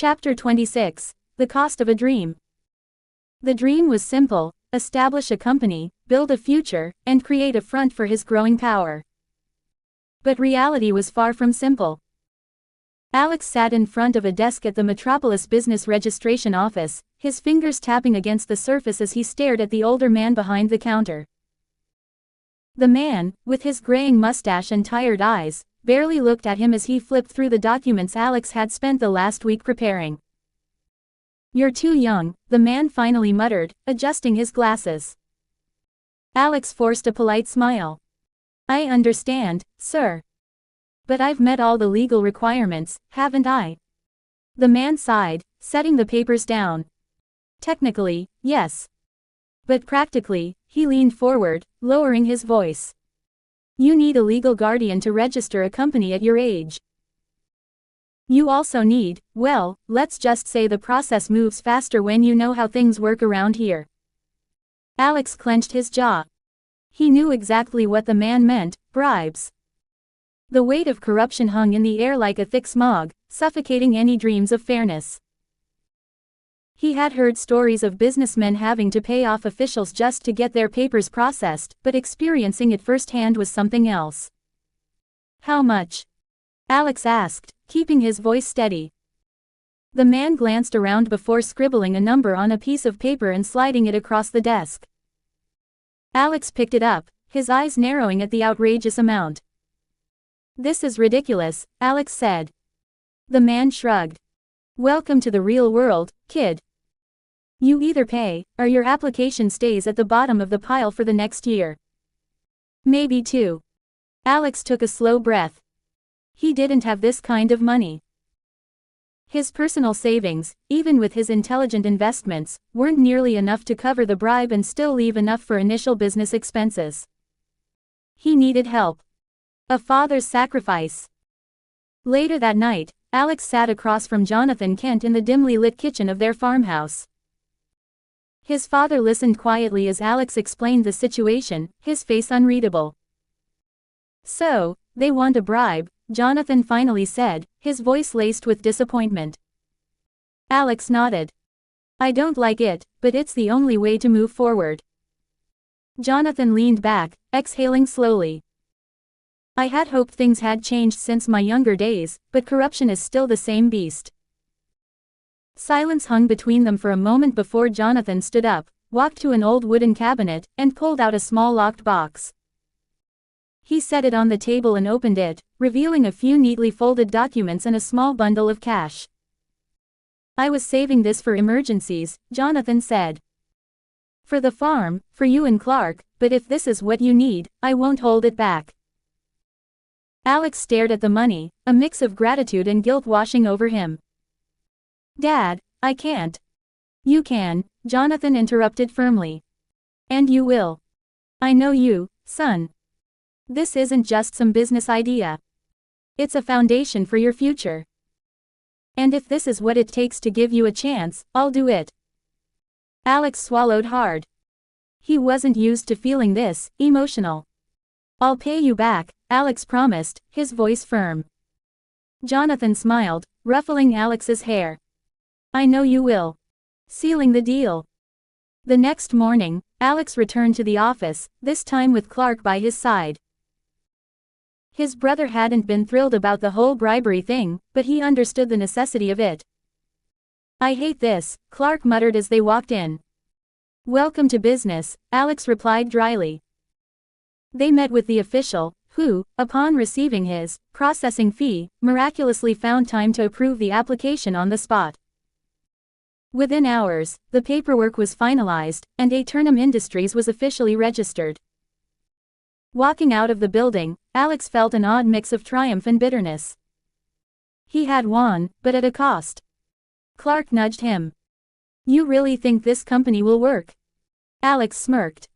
Chapter 26. The Cost of a Dream. The dream was simple: establish a company, build a future, and create a front for his growing power. But reality was far from simple. Alex sat in front of a desk at the Metropolis Business Registration Office, his fingers tapping against the surface as he stared at the older man behind the counter. The man, with his graying mustache and tired eyes, barely looked at him as he flipped through the documents Alex had spent the last week preparing. "You're too young," the man finally muttered, adjusting his glasses. Alex forced a polite smile. "I understand, sir. But I've met all the legal requirements, haven't I?" The man sighed, setting the papers down. "Technically, yes. But practically," he leaned forward, lowering his voice. "You need a legal guardian to register a company at your age. You also need, well, let's just say the process moves faster when you know how things work around here." Alex clenched his jaw. He knew exactly what the man meant: bribes. The weight of corruption hung in the air like a thick smog, suffocating any dreams of fairness. He had heard stories of businessmen having to pay off officials just to get their papers processed, but experiencing it firsthand was something else. "How much?" Alex asked, keeping his voice steady. The man glanced around before scribbling a number on a piece of paper and sliding it across the desk. Alex picked it up, his eyes narrowing at the outrageous amount. "This is ridiculous," Alex said. The man shrugged. "Welcome to the real world, kid. You either pay, or your application stays at the bottom of the pile for the next year. Maybe two." Alex took a slow breath. He didn't have this kind of money. His personal savings, even with his intelligent investments, weren't nearly enough to cover the bribe and still leave enough for initial business expenses. He needed help. A father's sacrifice. Later that night, Alex sat across from Jonathan Kent in the dimly lit kitchen of their farmhouse. His father listened quietly as Alex explained the situation, his face unreadable. "So, they want a bribe," Jonathan finally said, his voice laced with disappointment. Alex nodded. "I don't like it, but it's the only way to move forward." Jonathan leaned back, exhaling slowly. "I had hoped things had changed since my younger days, but corruption is still the same beast." Silence hung between them for a moment before Jonathan stood up, walked to an old wooden cabinet, and pulled out a small locked box. He set it on the table and opened it, revealing a few neatly folded documents and a small bundle of cash. "I was saving this for emergencies," Jonathan said. "For the farm, for you and Clark, but if this is what you need, I won't hold it back." Alex stared at the money, a mix of gratitude and guilt washing over him. "Dad, I can't." "You can," Jonathan interrupted firmly. "And you will. I know you, son. This isn't just some business idea. It's a foundation for your future. And if this is what it takes to give you a chance, I'll do it." Alex swallowed hard. He wasn't used to feeling this emotional. "I'll pay you back," Alex promised, his voice firm. Jonathan smiled, ruffling Alex's hair. "I know you will." Sealing the deal. The next morning, Alex returned to the office, this time with Clark by his side. His brother hadn't been thrilled about the whole bribery thing, but he understood the necessity of it. "I hate this," Clark muttered as they walked in. "Welcome to business," Alex replied dryly. They met with the official, who, upon receiving his processing fee, miraculously found time to approve the application on the spot. Within hours, the paperwork was finalized, and Aeternum Industries was officially registered. Walking out of the building, Alex felt an odd mix of triumph and bitterness. He had won, but at a cost. Clark nudged him. "You really think this company will work?" Alex smirked.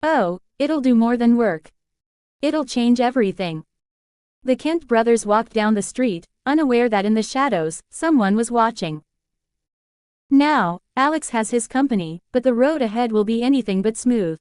"Oh, it'll do more than work. It'll change everything." The Kent brothers walked down the street, unaware that in the shadows, someone was watching. Now, Alex has his company, but the road ahead will be anything but smooth.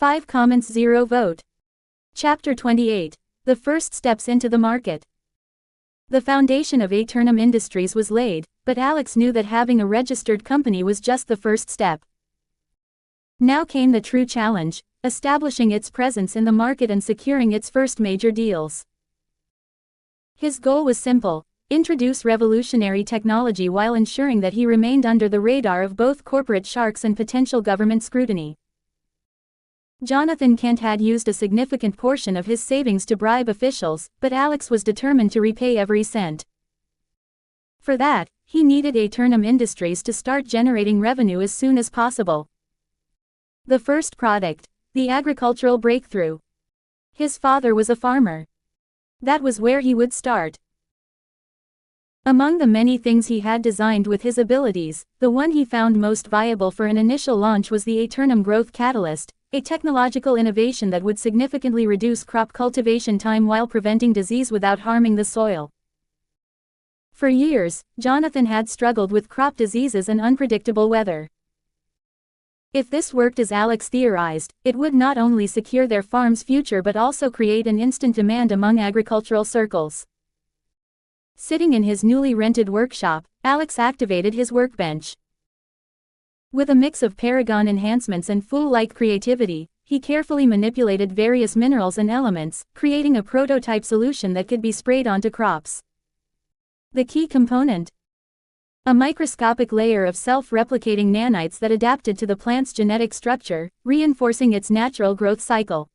5 comments 0 vote. Chapter 28. The first steps into the market. The foundation of Aeternum Industries was laid, but Alex knew that having a registered company was just the first step. Now came the true challenge, establishing its presence in the market and securing its first major deals. His goal was simple: introduce revolutionary technology while ensuring that he remained under the radar of both corporate sharks and potential government scrutiny. Jonathan Kent had used a significant portion of his savings to bribe officials, but Alex was determined to repay every cent. For that, he needed Aeternum Industries to start generating revenue as soon as possible. The first product: the agricultural breakthrough. His father was a farmer. That was where he would start. Among the many things he had designed with his abilities, the one he found most viable for an initial launch was the Aeternum Growth Catalyst, a technological innovation that would significantly reduce crop cultivation time while preventing disease without harming the soil. For years, Jonathan had struggled with crop diseases and unpredictable weather. If this worked as Alex theorized, it would not only secure their farm's future but also create an instant demand among agricultural circles. Sitting in his newly rented workshop, Alex activated his workbench. With a mix of Paragon enhancements and fool-like creativity, he carefully manipulated various minerals and elements, creating a prototype solution that could be sprayed onto crops. The key component: a microscopic layer of self-replicating nanites that adapted to the plant's genetic structure, reinforcing its natural growth cycle.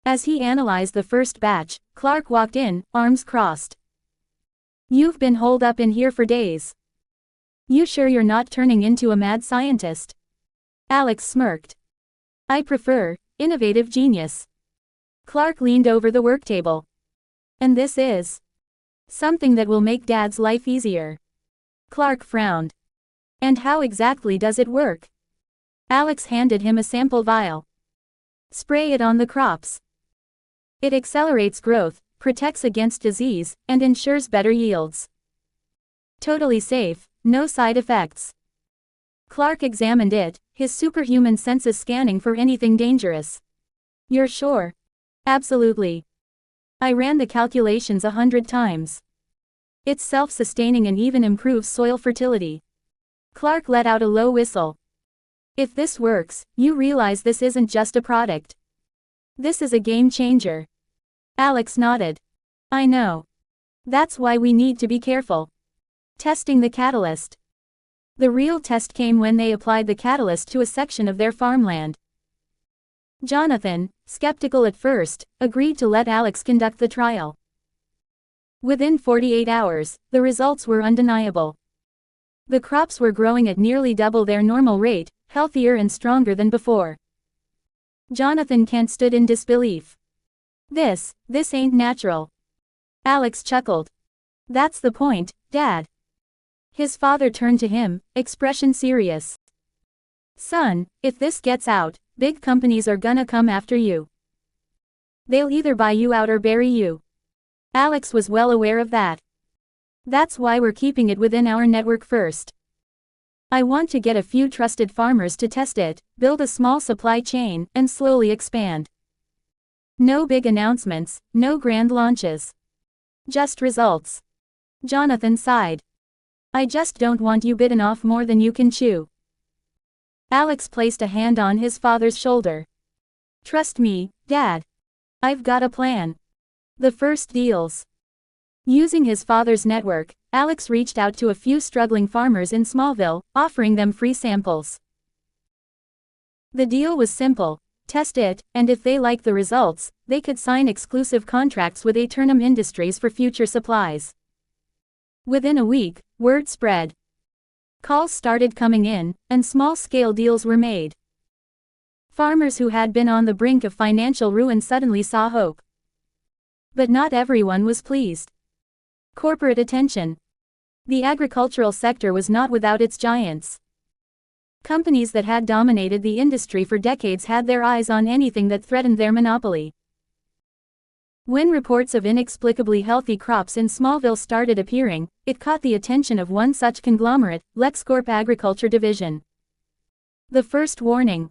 As he analyzed the first batch, Clark walked in, arms crossed. "You've been holed up in here for days. You sure you're not turning into a mad scientist?" Alex smirked. "I prefer innovative genius." Clark leaned over the work table. "And this is something that will make Dad's life easier." Clark frowned. "And how exactly does it work?" Alex handed him a sample vial. "Spray it on the crops. It accelerates growth, protects against disease, and ensures better yields. Totally safe, no side effects." Clark examined it, his superhuman senses scanning for anything dangerous. "You're sure?" "Absolutely. I ran the calculations 100 times. It's self-sustaining and even improves soil fertility." Clark let out a low whistle. "If this works, you realize this isn't just a product. This is a game changer." Alex nodded. "I know. That's why we need to be careful." Testing the catalyst. The real test came when they applied the catalyst to a section of their farmland. Jonathan, skeptical at first, agreed to let Alex conduct the trial. Within 48 hours, the results were undeniable. The crops were growing at nearly double their normal rate, healthier and stronger than before. Jonathan Kent stood in disbelief. This ain't natural." Alex chuckled. "That's the point, Dad." His father turned to him, expression serious. "Son, if this gets out, big companies are gonna come after you. They'll either buy you out or bury you." Alex was well aware of that. "That's why we're keeping it within our network first. I want to get a few trusted farmers to test it, build a small supply chain, and slowly expand. No big announcements, no grand launches. Just results." Jonathan sighed. "I just don't want you bitten off more than you can chew." Alex placed a hand on his father's shoulder. "Trust me, Dad. I've got a plan." The first deals. Using his father's network, Alex reached out to a few struggling farmers in Smallville, offering them free samples. The deal was simple: test it, and if they liked the results, they could sign exclusive contracts with Aeternum Industries for future supplies. Within a week, word spread. Calls started coming in, and small-scale deals were made. Farmers who had been on the brink of financial ruin suddenly saw hope. But not everyone was pleased. Corporate attention. The agricultural sector was not without its giants. Companies that had dominated the industry for decades had their eyes on anything that threatened their monopoly. When reports of inexplicably healthy crops in Smallville started appearing, it caught the attention of one such conglomerate, LexCorp Agriculture Division. The first warning.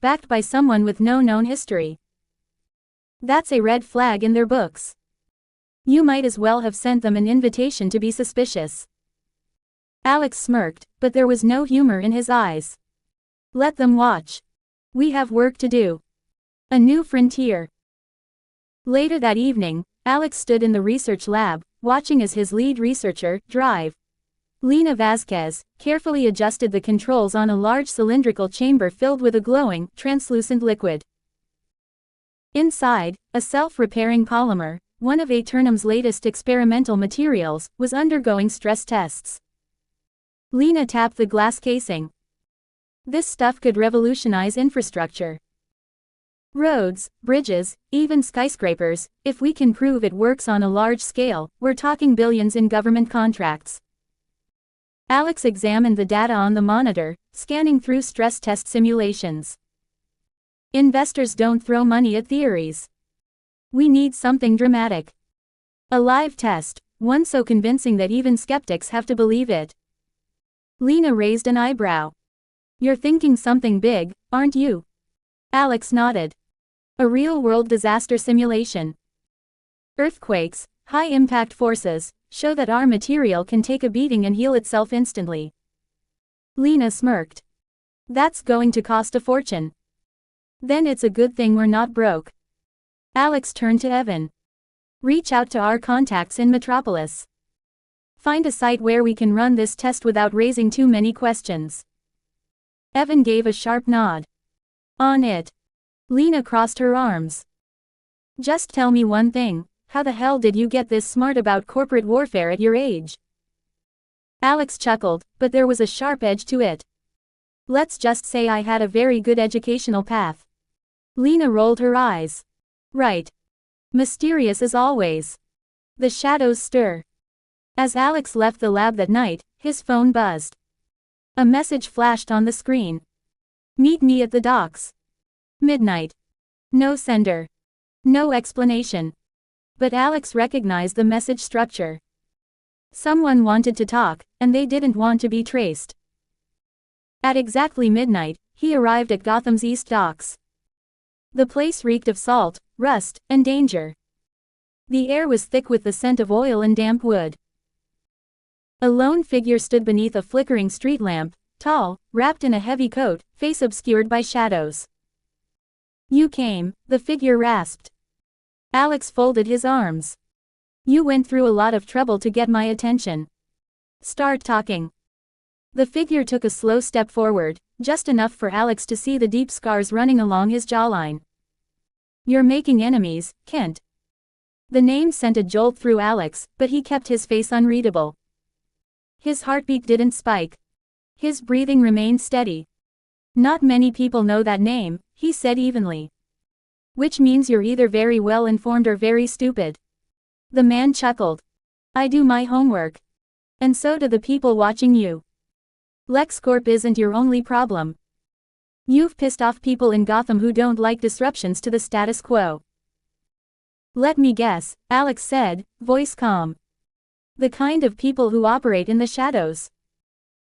backed by someone with no known history. That's a red flag in their books. You might as well have sent them an invitation to be suspicious. Alex smirked, but there was no humor in his eyes. Let them watch. We have work to do. A new frontier. Later that evening, Alex stood in the research lab, watching as his lead researcher, Drive, Lena Vasquez, carefully adjusted the controls on a large cylindrical chamber filled with a glowing, translucent liquid. Inside, a self-repairing polymer, one of Aeternum's latest experimental materials, was undergoing stress tests. Lena tapped the glass casing. This stuff could revolutionize infrastructure. Roads, bridges, even skyscrapers. If we can prove it works on a large scale, we're talking billions in government contracts. Alex examined the data on the monitor, scanning through stress test simulations. Investors don't throw money at theories. We need something dramatic. A live test, one so convincing that even skeptics have to believe it. Lena raised an eyebrow. You're thinking something big, aren't you? Alex nodded. A real-world disaster simulation. Earthquakes, high-impact forces, show that our material can take a beating and heal itself instantly. Lena smirked. That's going to cost a fortune. Then it's a good thing we're not broke. Alex turned to Evan. Reach out to our contacts in Metropolis. Find a site where we can run this test without raising too many questions. Evan gave a sharp nod. On it. Lena crossed her arms. Just tell me one thing, how the hell did you get this smart about corporate warfare at your age? Alex chuckled, but there was a sharp edge to it. Let's just say I had a very good educational path. Lena rolled her eyes. Right. Mysterious as always. The shadows stir. As Alex left the lab that night, his phone buzzed. A message flashed on the screen. Meet me at the docks. Midnight. No sender. No explanation. But Alex recognized the message structure. Someone wanted to talk, and they didn't want to be traced. At exactly midnight, he arrived at Gotham's East Docks. The place reeked of salt, rust, and danger. The air was thick with the scent of oil and damp wood. A lone figure stood beneath a flickering street lamp, tall, wrapped in a heavy coat, face obscured by shadows. You came, the figure rasped. Alex folded his arms. You went through a lot of trouble to get my attention. Start talking. The figure took a slow step forward, just enough for Alex to see the deep scars running along his jawline. You're making enemies, Kent. The name sent a jolt through Alex, but he kept his face unreadable. His heartbeat didn't spike. His breathing remained steady. Not many people know that name, he said evenly. Which means you're either very well informed or very stupid. The man chuckled. I do my homework. And so do the people watching you. LexCorp isn't your only problem. You've pissed off people in Gotham who don't like disruptions to the status quo. Let me guess, Alex said, voice calm. The kind of people who operate in the shadows.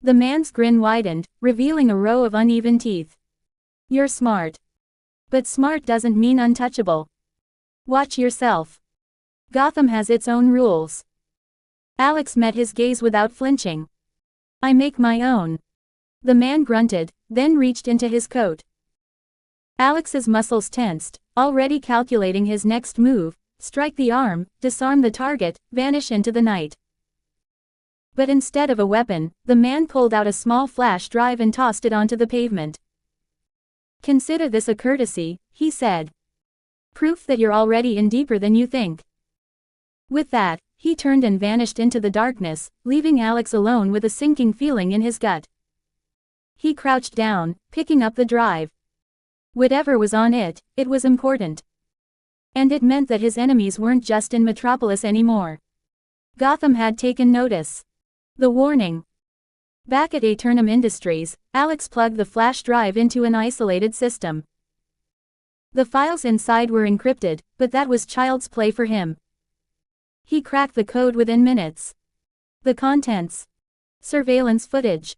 The man's grin widened, revealing a row of uneven teeth. You're smart. But smart doesn't mean untouchable. Watch yourself. Gotham has its own rules. Alex met his gaze without flinching. I make my own. The man grunted, then reached into his coat. Alex's muscles tensed, already calculating his next move, strike the arm, disarm the target, vanish into the night. But instead of a weapon, the man pulled out a small flash drive and tossed it onto the pavement. Consider this a courtesy, he said. Proof that you're already in deeper than you think. With that, he turned and vanished into the darkness, leaving Alex alone with a sinking feeling in his gut. He crouched down, picking up the drive. Whatever was on it, it was important. And it meant that his enemies weren't just in Metropolis anymore. Gotham had taken notice. The warning. Back at Aeternum Industries, Alex plugged the flash drive into an isolated system. The files inside were encrypted, but that was child's play for him. He cracked the code within minutes. The contents. Surveillance footage.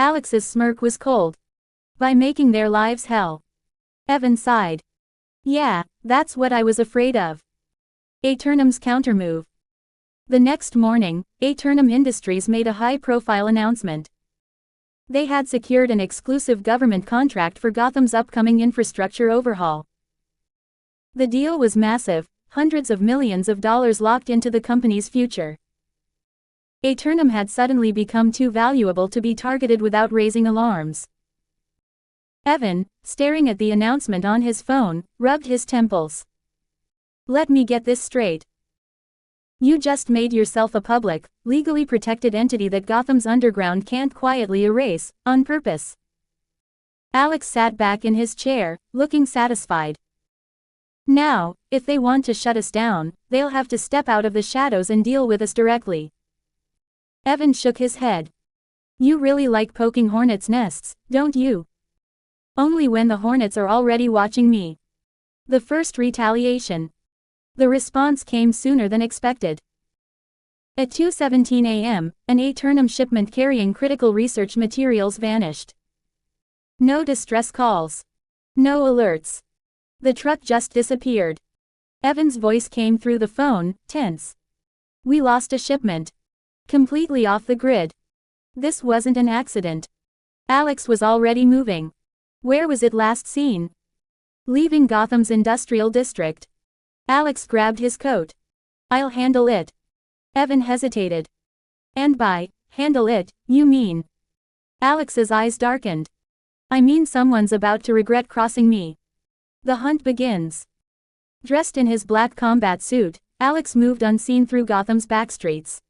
Alex's smirk was cold. By making their lives hell. Evan sighed. Yeah, that's what I was afraid of. Aeternum's countermove. The next morning, Aeternum Industries made a high-profile announcement. They had secured an exclusive government contract for Gotham's upcoming infrastructure overhaul. The deal was massive, hundreds of millions of dollars locked into the company's future. Aeternum had suddenly become too valuable to be targeted without raising alarms. Evan, staring at the announcement on his phone, rubbed his temples. Let me get this straight. You just made yourself a public, legally protected entity that Gotham's underground can't quietly erase, on purpose. Alex sat back in his chair, looking satisfied. Now, if they want to shut us down, they'll have to step out of the shadows and deal with us directly. Evan shook his head. You really like poking hornets' nests, don't you? Only when the hornets are already watching me. The first retaliation. The response came sooner than expected. At 2:17 a.m., an Aeternum shipment carrying critical research materials vanished. No distress calls. No alerts. The truck just disappeared. Evan's voice came through the phone, tense. We lost a shipment. Completely off the grid. This wasn't an accident. Alex was already moving. Where was it last seen? Leaving Gotham's industrial district. Alex grabbed his coat. I'll handle it. Evan hesitated. And by handle it, you mean? Alex's eyes darkened. I mean someone's about to regret crossing me. The hunt begins. Dressed in his black combat suit, Alex moved unseen through Gotham's backstreets.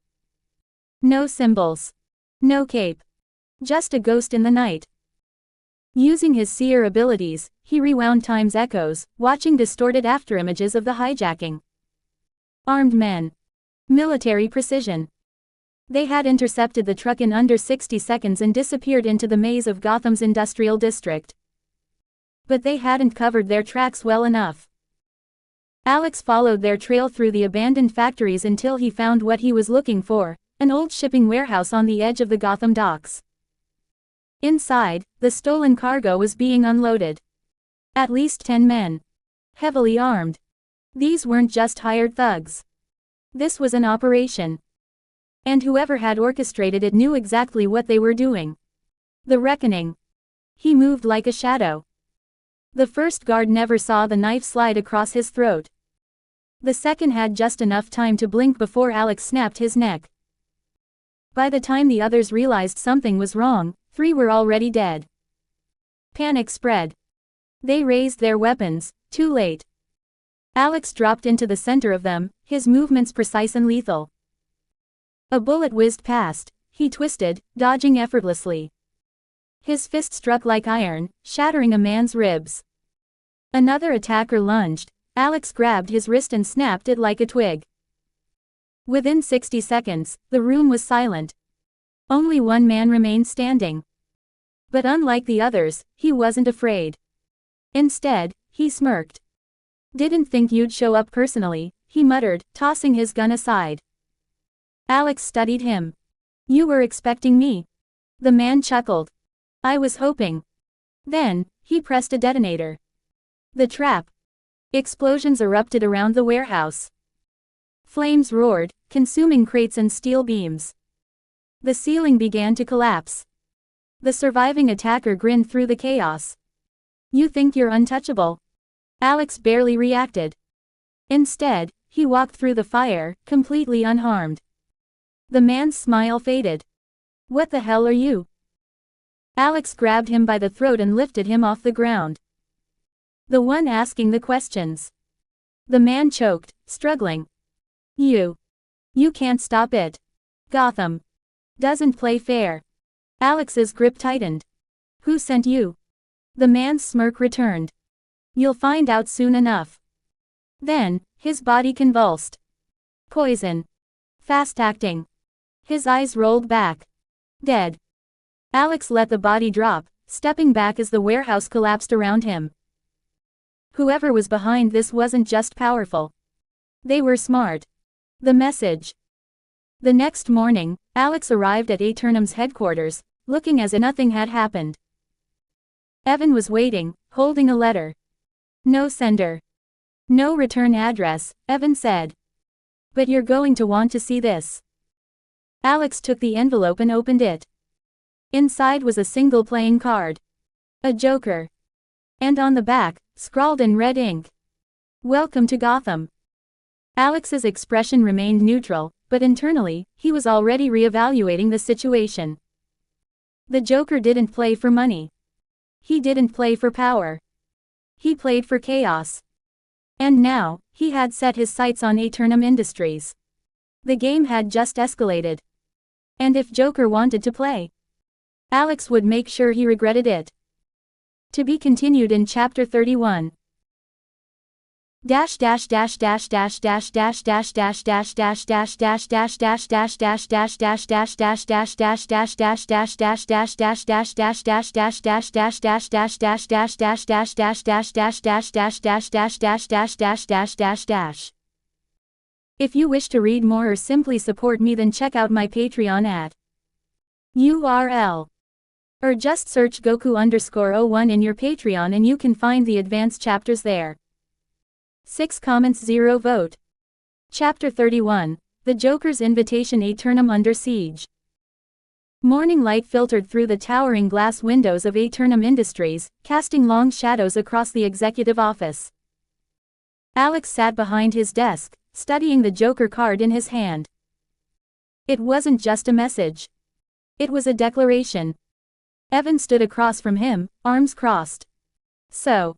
No symbols. No cape. Just a ghost in the night. Using his seer abilities, he rewound time's echoes, watching distorted afterimages of the hijacking. Armed men. Military precision. They had intercepted the truck in under 60 seconds and disappeared into the maze of Gotham's industrial district. But they hadn't covered their tracks well enough. Alex followed their trail through the abandoned factories until he found what he was looking for, an old shipping warehouse on the edge of the Gotham docks. Inside, the stolen cargo was being unloaded. At least 10 men. Heavily armed. These weren't just hired thugs. This was an operation. And whoever had orchestrated it knew exactly what they were doing. The reckoning. He moved like a shadow. The first guard never saw the knife slide across his throat. The second had just enough time to blink before Alex snapped his neck. By the time the others realized something was wrong, 3 were already dead. Panic spread. They raised their weapons, too late. Alex dropped into the center of them, his movements precise and lethal. A bullet whizzed past, he twisted, dodging effortlessly. His fist struck like iron, shattering a man's ribs. Another attacker lunged. Alex grabbed his wrist and snapped it like a twig. Within 60 seconds, the room was silent. Only one man remained standing. But unlike the others, he wasn't afraid. Instead, he smirked. Didn't think you'd show up personally, he muttered, tossing his gun aside. Alex studied him. You were expecting me? The man chuckled. I was hoping. Then, he pressed a detonator. The trap. Explosions erupted around the warehouse. Flames roared, consuming crates and steel beams. The ceiling began to collapse. The surviving attacker grinned through the chaos. You think you're untouchable? Alex barely reacted. Instead, he walked through the fire, completely unharmed. The man's smile faded. What the hell are you? Alex grabbed him by the throat and lifted him off the ground. The one asking the questions. The man choked, struggling. You can't stop it. Gotham doesn't play fair. Alex's grip tightened. Who sent you? The man's smirk returned. You'll find out soon enough. Then, his body convulsed. Poison. Fast-acting. His eyes rolled back. Dead. Alex let the body drop, stepping back as the warehouse collapsed around him. Whoever was behind this wasn't just powerful. They were smart. The message. The next morning, Alex arrived at Aeternum's headquarters, looking as if nothing had happened. Evan was waiting, holding a letter. No sender. No return address, Evan said. But you're going to want to see this. Alex took the envelope and opened it. Inside was a single playing card. A joker. And on the back, scrawled in red ink, "Welcome to Gotham." Alex's expression remained neutral, but internally, he was already reevaluating the situation. The Joker didn't play for money. He didn't play for power. He played for chaos. And now, he had set his sights on Aeternum Industries. The game had just escalated. And if Joker wanted to play, Alex would make sure he regretted it. To be continued in Chapter 31. If you wish to read more or simply support me, then check out my Patreon at URL. Or just search Goku_01 in your Patreon and you can find the advanced chapters there. 6 comments 0 vote. Chapter 31, The Joker's Invitation. Aeternum under siege. Morning light filtered through the towering glass windows of Aeternum Industries, casting long shadows across the executive office. Alex sat behind his desk, studying the Joker card in his hand. It wasn't just a message. It was a declaration. Evan stood across from him, arms crossed. So,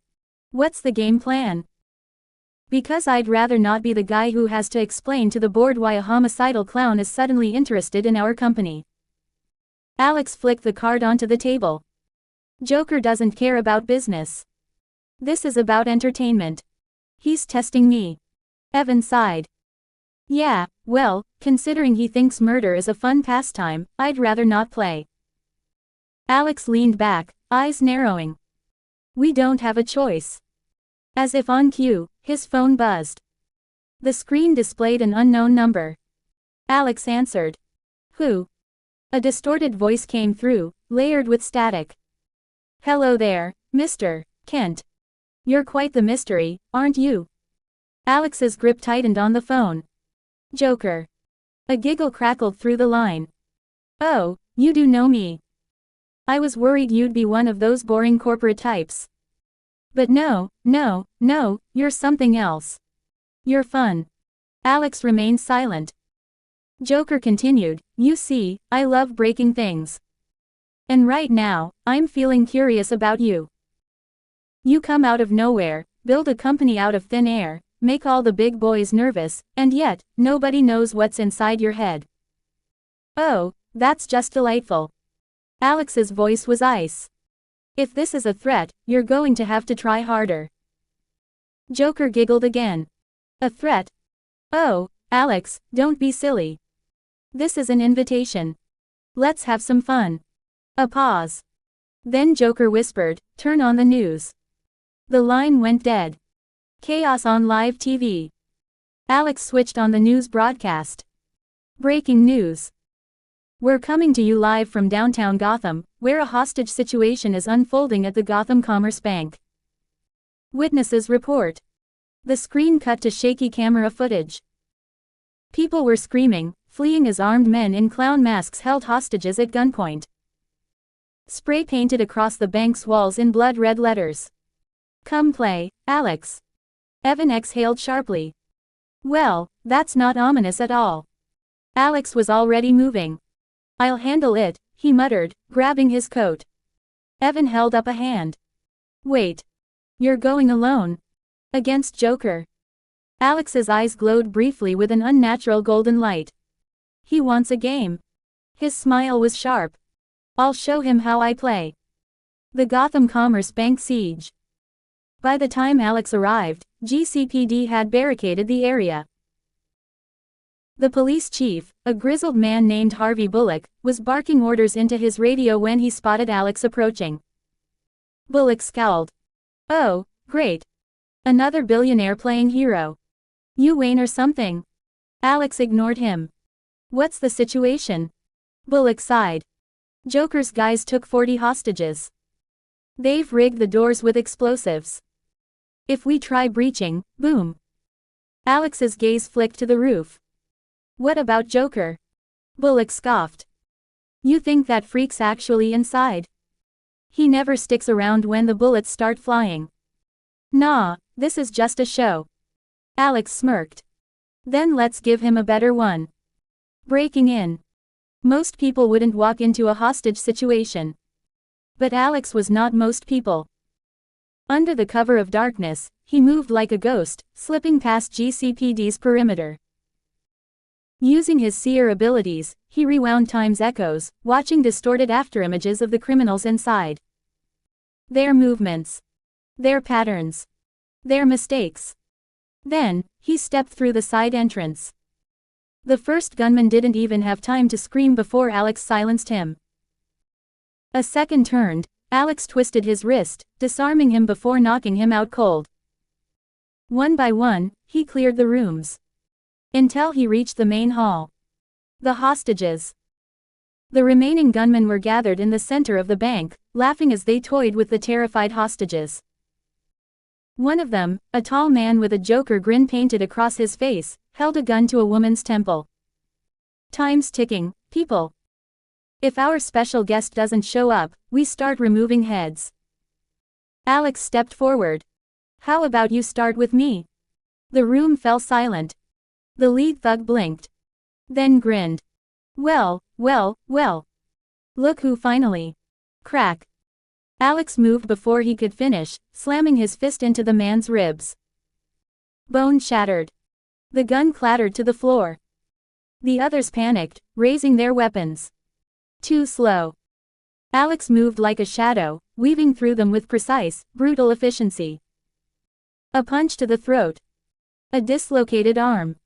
what's the game plan? Because I'd rather not be the guy who has to explain to the board why a homicidal clown is suddenly interested in our company. Alex flicked the card onto the table. Joker doesn't care about business. This is about entertainment. He's testing me. Evan sighed. Yeah, well, considering he thinks murder is a fun pastime, I'd rather not play. Alex leaned back, eyes narrowing. We don't have a choice. As if on cue, his phone buzzed. The screen displayed an unknown number. Alex answered. Who? A distorted voice came through, layered with static. Hello there, Mr. Kent. You're quite the mystery, aren't you? Alex's grip tightened on the phone. Joker. A giggle crackled through the line. Oh, you do know me. I was worried you'd be one of those boring corporate types. But no, you're something else. You're fun. Alex remained silent. Joker continued, you see, I love breaking things. And right now, I'm feeling curious about you. You come out of nowhere, build a company out of thin air, make all the big boys nervous, and yet, nobody knows what's inside your head. Oh, that's just delightful. Alex's voice was ice. If this is a threat, you're going to have to try harder. Joker giggled again. A threat? Oh, Alex, don't be silly. This is an invitation. Let's have some fun. A pause. Then Joker whispered, turn on the news. The line went dead. Chaos on live TV. Alex switched on the news broadcast. Breaking news. We're coming to you live from downtown Gotham, where a hostage situation is unfolding at the Gotham Commerce Bank. Witnesses report. The screen cut to shaky camera footage. People were screaming, fleeing as armed men in clown masks held hostages at gunpoint. Spray painted across the bank's walls in blood-red letters. Come play, Alex. Evan exhaled sharply. Well, that's not ominous at all. Alex was already moving. I'll handle it, he muttered, grabbing his coat. Evan held up a hand. Wait. You're going alone? Against Joker? Alex's eyes glowed briefly with an unnatural golden light. He wants a game. His smile was sharp. I'll show him how I play. The Gotham Commerce Bank siege. By the time Alex arrived, GCPD had barricaded the area. The police chief, a grizzled man named Harvey Bullock, was barking orders into his radio when he spotted Alex approaching. Bullock scowled. Oh, great. Another billionaire playing hero. You Wayne or something? Alex ignored him. What's the situation? Bullock sighed. Joker's guys took 40 hostages. They've rigged the doors with explosives. If we try breaching, boom. Alex's gaze flicked to the roof. What about Joker? Bullock scoffed. You think that freak's actually inside? He never sticks around when the bullets start flying. Nah, this is just a show. Alex smirked. Then let's give him a better one. Breaking in. Most people wouldn't walk into a hostage situation. But Alex was not most people. Under the cover of darkness, he moved like a ghost, slipping past GCPD's perimeter. Using his seer abilities, he rewound time's echoes, watching distorted afterimages of the criminals inside. Their movements. Their patterns. Their mistakes. Then, he stepped through the side entrance. The first gunman didn't even have time to scream before Alex silenced him. A second turned, Alex twisted his wrist, disarming him before knocking him out cold. One by one, he cleared the rooms. Until he reached the main hall. The hostages. The remaining gunmen were gathered in the center of the bank, laughing as they toyed with the terrified hostages. One of them, a tall man with a Joker grin painted across his face, held a gun to a woman's temple. Time's ticking, people. If our special guest doesn't show up, we start removing heads. Alex stepped forward. How about you start with me? The room fell silent. The lead thug blinked. Then grinned. Well. Look who finally. Crack. Alex moved before he could finish, slamming his fist into the man's ribs. Bone shattered. The gun clattered to the floor. The others panicked, raising their weapons. Too slow. Alex moved like a shadow, weaving through them with precise, brutal efficiency. A punch to the throat. A dislocated arm.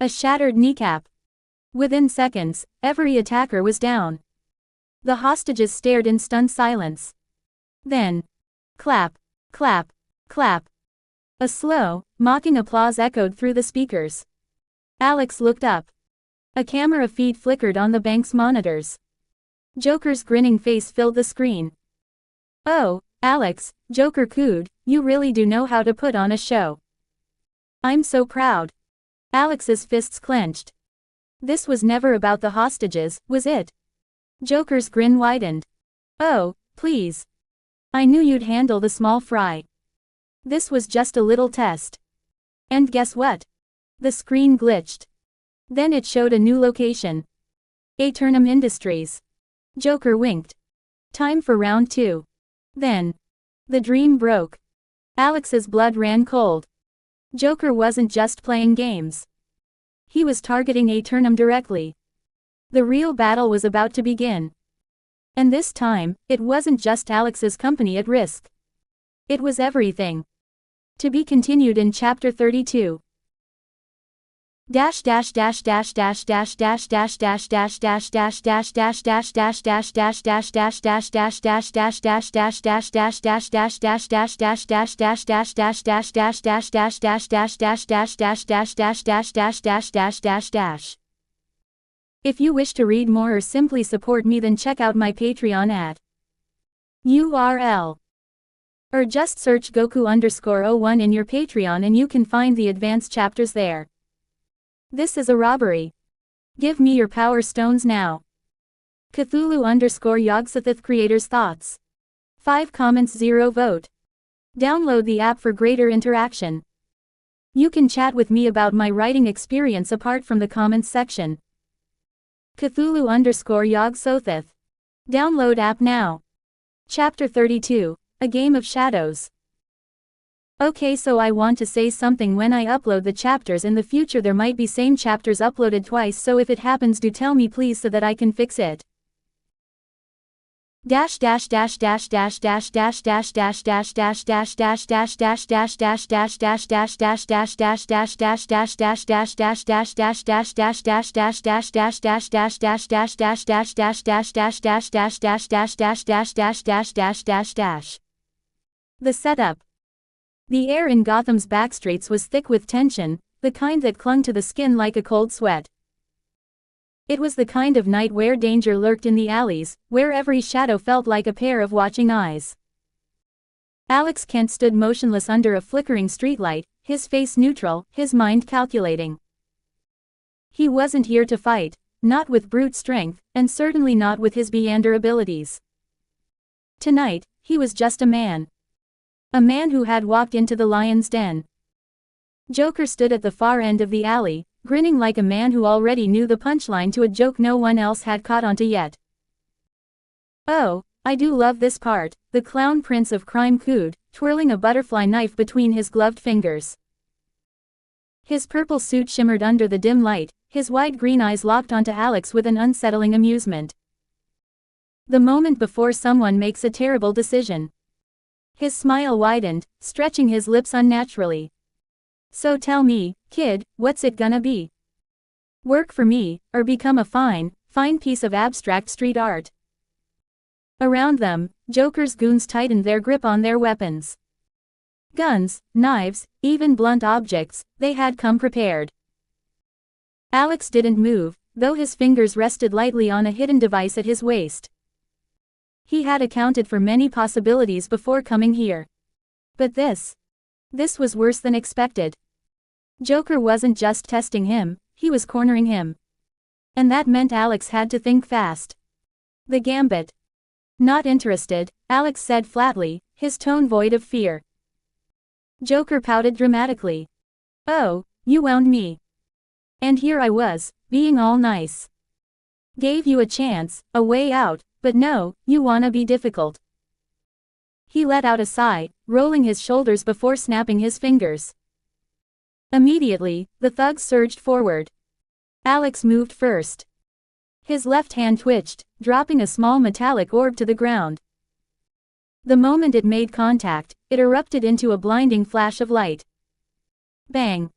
A shattered kneecap. Within seconds, every attacker was down. The hostages stared in stunned silence. Then, clap, clap, clap. A slow, mocking applause echoed through the speakers. Alex looked up. A camera feed flickered on the bank's monitors. Joker's grinning face filled the screen. Oh, Alex, Joker cooed, you really do know how to put on a show. I'm so proud. Alex's fists clenched. This was never about the hostages, was it? Joker's grin widened. Oh, please. I knew you'd handle the small fry. This was just a little test. And guess what? The screen glitched. Then it showed a new location. Aeternum Industries. Joker winked. Time for round 2. Then. The dream broke. Alex's blood ran cold. Joker wasn't just playing games. He was targeting Aeternum directly. The real battle was about to begin. And this time, it wasn't just Alex's company at risk. It was everything. To be continued in Chapter 32. If you wish to read more or simply support me, then check out my Patreon at URL. Or just search Goku_01 in your Patreon and you can find the advanced chapters there. This is a robbery. Give me your power stones now. Cthulhu_Yogg-Sothoth creators thoughts. 5 comments 0 vote. Download the app for greater interaction. You can chat with me about my writing experience apart from the comments section. Cthulhu_Yogg-Sothoth. Download app now. Chapter 32, A Game of Shadows. Okay, so I want to say something. When I upload the chapters in the future, there might be same chapters uploaded twice, so if it happens, do tell me please so that I can fix it. The setup. The air in Gotham's backstreets was thick with tension, the kind that clung to the skin like a cold sweat. It was the kind of night where danger lurked in the alleys, where every shadow felt like a pair of watching eyes. Alex Kent stood motionless under a flickering streetlight, his face neutral, his mind calculating. He wasn't here to fight, not with brute strength, and certainly not with his Beyonder abilities. Tonight, he was just a man. A man who had walked into the lion's den. Joker stood at the far end of the alley, grinning like a man who already knew the punchline to a joke no one else had caught onto yet. "Oh, I do love this part," the clown prince of crime cooed, twirling a butterfly knife between his gloved fingers. His purple suit shimmered under the dim light, his wide green eyes locked onto Alex with an unsettling amusement. The moment before someone makes a terrible decision. His smile widened, stretching his lips unnaturally. "So tell me, kid, what's it gonna be? Work for me, or become a fine piece of abstract street art?" Around them, Joker's goons tightened their grip on their weapons. Guns, knives, even blunt objects, they had come prepared. Alex didn't move, though his fingers rested lightly on a hidden device at his waist. He had accounted for many possibilities before coming here. But this was worse than expected. Joker wasn't just testing him, he was cornering him. And that meant Alex had to think fast. The gambit. "Not interested," Alex said flatly, his tone void of fear. Joker pouted dramatically. "Oh, you wound me. And here I was, being all nice. Gave you a chance, a way out, but no, you wanna be difficult." He let out a sigh, rolling his shoulders before snapping his fingers. Immediately, the thugs surged forward. Alex moved first. His left hand twitched, dropping a small metallic orb to the ground. The moment it made contact, it erupted into a blinding flash of light. Bang!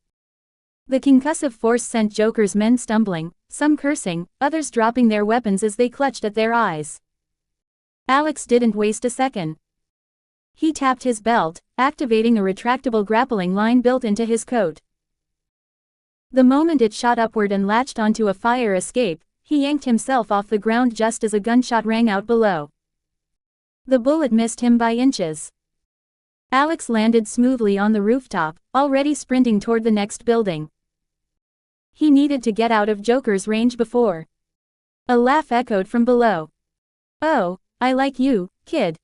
The concussive force sent Joker's men stumbling, some cursing, others dropping their weapons as they clutched at their eyes. Alex didn't waste a second. He tapped his belt, activating a retractable grappling line built into his coat. The moment it shot upward and latched onto a fire escape, he yanked himself off the ground just as a gunshot rang out below. The bullet missed him by inches. Alex landed smoothly on the rooftop, already sprinting toward the next building. He needed to get out of Joker's range before. A laugh echoed from below. "Oh, I like you, kid.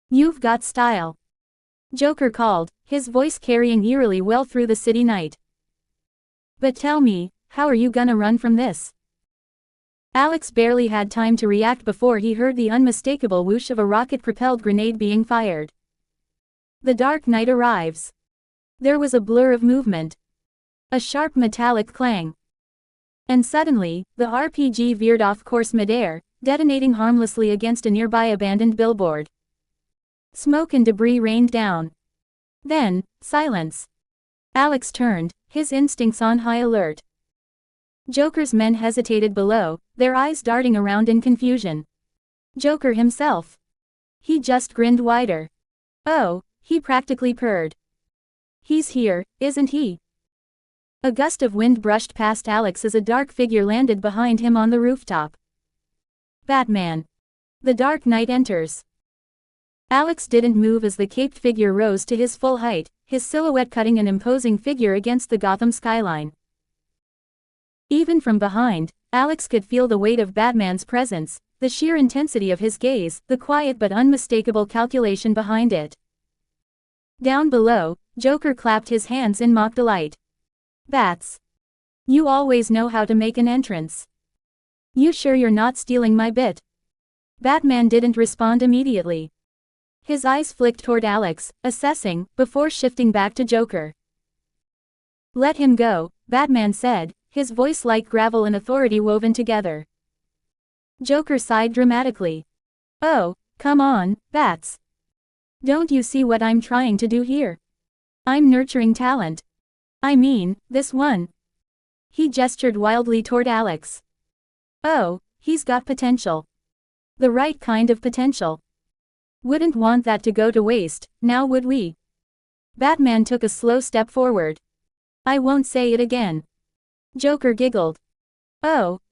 You've got style," Joker called, his voice carrying eerily well through the city night. "But tell me, how are you gonna run from this?" Alex barely had time to react before he heard the unmistakable whoosh of a rocket-propelled grenade being fired. The Dark Knight arrives. There was a blur of movement. A sharp metallic clang. And suddenly, the RPG veered off course midair, detonating harmlessly against a nearby abandoned billboard. Smoke and debris rained down. Then, silence. Alex turned, his instincts on high alert. Joker's men hesitated below, their eyes darting around in confusion. Joker himself. He just grinned wider. "Oh," he practically purred. "He's here, isn't he?" A gust of wind brushed past Alex as a dark figure landed behind him on the rooftop. Batman. The Dark Knight enters. Alex didn't move as the caped figure rose to his full height, his silhouette cutting an imposing figure against the Gotham skyline. Even from behind, Alex could feel the weight of Batman's presence, the sheer intensity of his gaze, the quiet but unmistakable calculation behind it. Down below, Joker clapped his hands in mock delight. "Bats. You always know how to make an entrance. You sure you're not stealing my bit?" Batman didn't respond immediately. His eyes flicked toward Alex, assessing, before shifting back to Joker. "Let him go," Batman said, his voice like gravel and authority woven together. Joker sighed dramatically. "Oh, come on, Bats. Don't you see what I'm trying to do here? I'm nurturing talent. I mean, this one." He gestured wildly toward Alex. "Oh, he's got potential. The right kind of potential. Wouldn't want that to go to waste, now would we?" Batman took a slow step forward. "I won't say it again." Joker giggled. "Oh,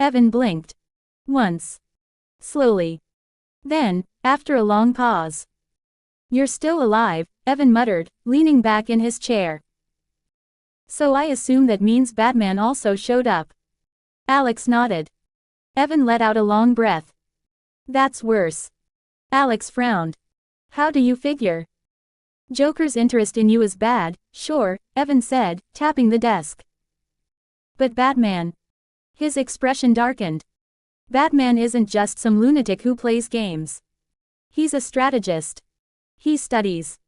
Evan blinked. Once. Slowly. Then, after a long pause. "You're still alive," Evan muttered, leaning back in his chair. "So I assume that means Batman also showed up." Alex nodded. Evan let out a long breath. "That's worse." Alex frowned. "How do you figure?" "Joker's interest in you is bad, sure," Evan said, tapping the desk. "But Batman." His expression darkened. "Batman isn't just some lunatic who plays games. He's a strategist. He studies.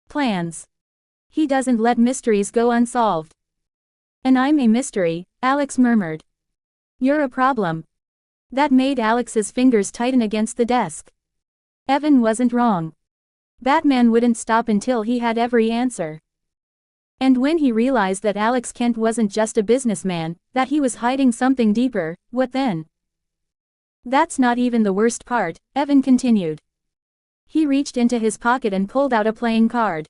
Plans. He doesn't let mysteries go unsolved." "And I'm a mystery," Alex murmured. "You're a problem." That made Alex's fingers tighten against the desk. Evan wasn't wrong. Batman wouldn't stop until he had every answer. And when he realized that Alex Kent wasn't just a businessman, that he was hiding something deeper, what then? "That's not even the worst part," Evan continued. He reached into his pocket and pulled out a playing card.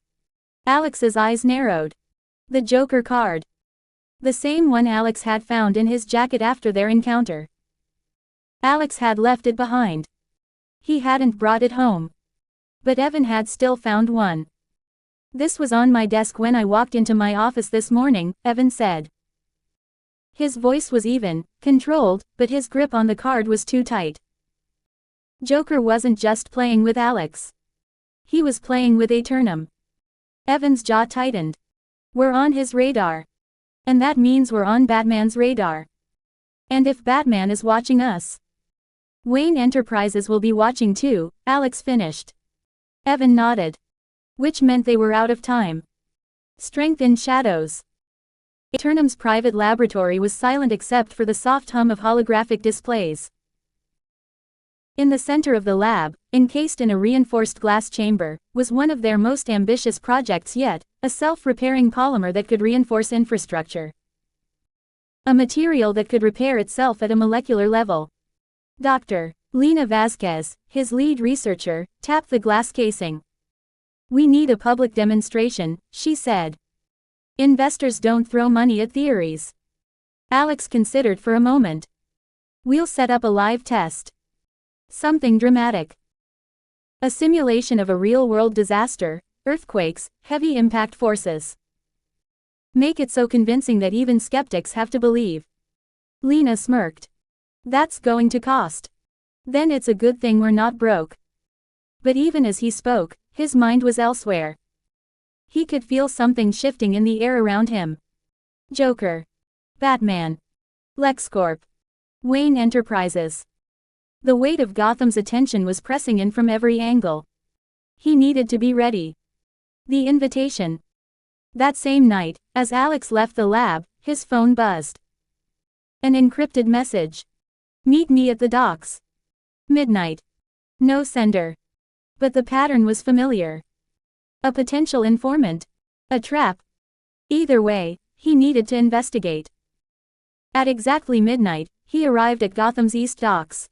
Alex's eyes narrowed. The Joker card. The same one Alex had found in his jacket after their encounter. Alex had left it behind. He hadn't brought it home. But Evan had still found one. "This was on my desk when I walked into my office this morning," Evan said. His voice was even, controlled, but his grip on the card was too tight. Joker wasn't just playing with Alex. He was playing with Eternum. Evan's jaw tightened. "We're on his radar. And that means we're on Batman's radar. And if Batman is watching us, Wayne Enterprises will be watching too," Alex finished. Evan nodded. Which meant they were out of time. Strength in shadows. Eternum's private laboratory was silent except for the soft hum of holographic displays. In the center of the lab, encased in a reinforced glass chamber, was one of their most ambitious projects yet, a self-repairing polymer that could reinforce infrastructure. A material that could repair itself at a molecular level. Dr. Lena Vasquez, his lead researcher, tapped the glass casing. "We need a public demonstration," she said. "Investors don't throw money at theories." Alex considered for a moment. "We'll set up a live test. Something dramatic. A simulation of a real-world disaster, earthquakes, heavy impact forces. Make it so convincing that even skeptics have to believe." Lena smirked. "That's going to cost. Then it's a good thing we're not broke." But even as he spoke, his mind was elsewhere. He could feel something shifting in the air around him. Joker. Batman. LexCorp. Wayne Enterprises. The weight of Gotham's attention was pressing in from every angle. He needed to be ready. The invitation. That same night, as Alex left the lab, his phone buzzed. An encrypted message. "Meet me at the docks. Midnight." No sender. But the pattern was familiar. A potential informant. A trap. Either way, he needed to investigate. At exactly midnight, he arrived at Gotham's East Docks.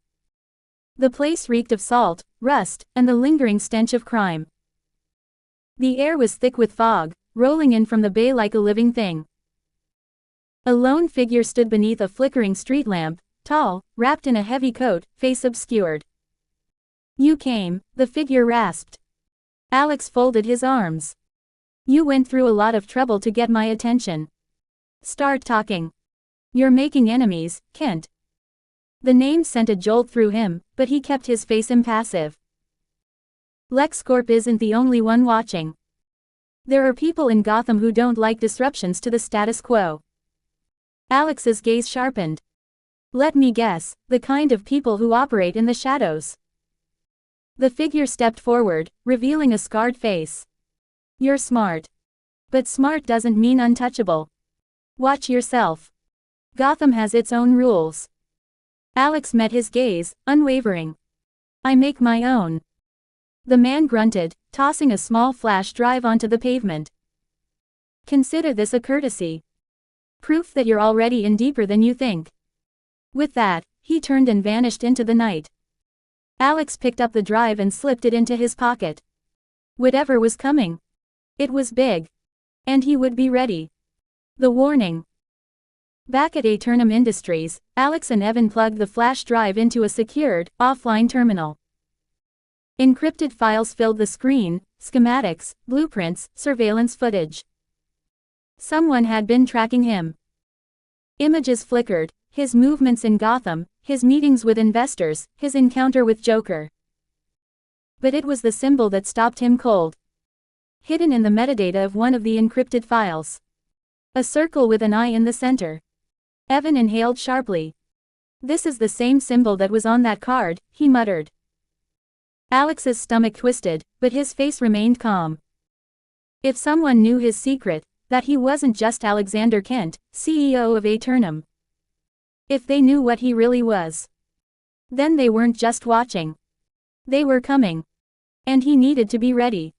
The place reeked of salt, rust, and the lingering stench of crime. The air was thick with fog, rolling in from the bay like a living thing. A lone figure stood beneath a flickering street lamp, tall, wrapped in a heavy coat, face obscured. "You came," the figure rasped. Alex folded his arms. "You went through a lot of trouble to get my attention. Start talking. You're making enemies, Kent." The name sent a jolt through him, but he kept his face impassive. LexCorp isn't the only one watching. There are people in Gotham who don't like disruptions to the status quo. Alex's gaze sharpened. "Let me guess, the kind of people who operate in the shadows." The figure stepped forward, revealing a scarred face. "You're smart. But smart doesn't mean untouchable. Watch yourself. Gotham has its own rules." Alex met his gaze, unwavering. "I make my own." The man grunted, tossing a small flash drive onto the pavement. "Consider this a courtesy. Proof that you're already in deeper than you think." With that, he turned and vanished into the night. Alex picked up the drive and slipped it into his pocket. Whatever was coming. It was big. And he would be ready. The warning. Back at Aeternum Industries, Alex and Evan plugged the flash drive into a secured, offline terminal. Encrypted files filled the screen, schematics, blueprints, surveillance footage. Someone had been tracking him. Images flickered, his movements in Gotham, his meetings with investors, his encounter with Joker. But it was the symbol that stopped him cold. Hidden in the metadata of one of the encrypted files. A circle with an eye in the center. Evan inhaled sharply. "This is the same symbol that was on that card," he muttered. Alex's stomach twisted, but his face remained calm. If someone knew his secret, that he wasn't just Alexander Kent, CEO of Aeternum. If they knew what he really was. Then they weren't just watching. They were coming. And he needed to be ready.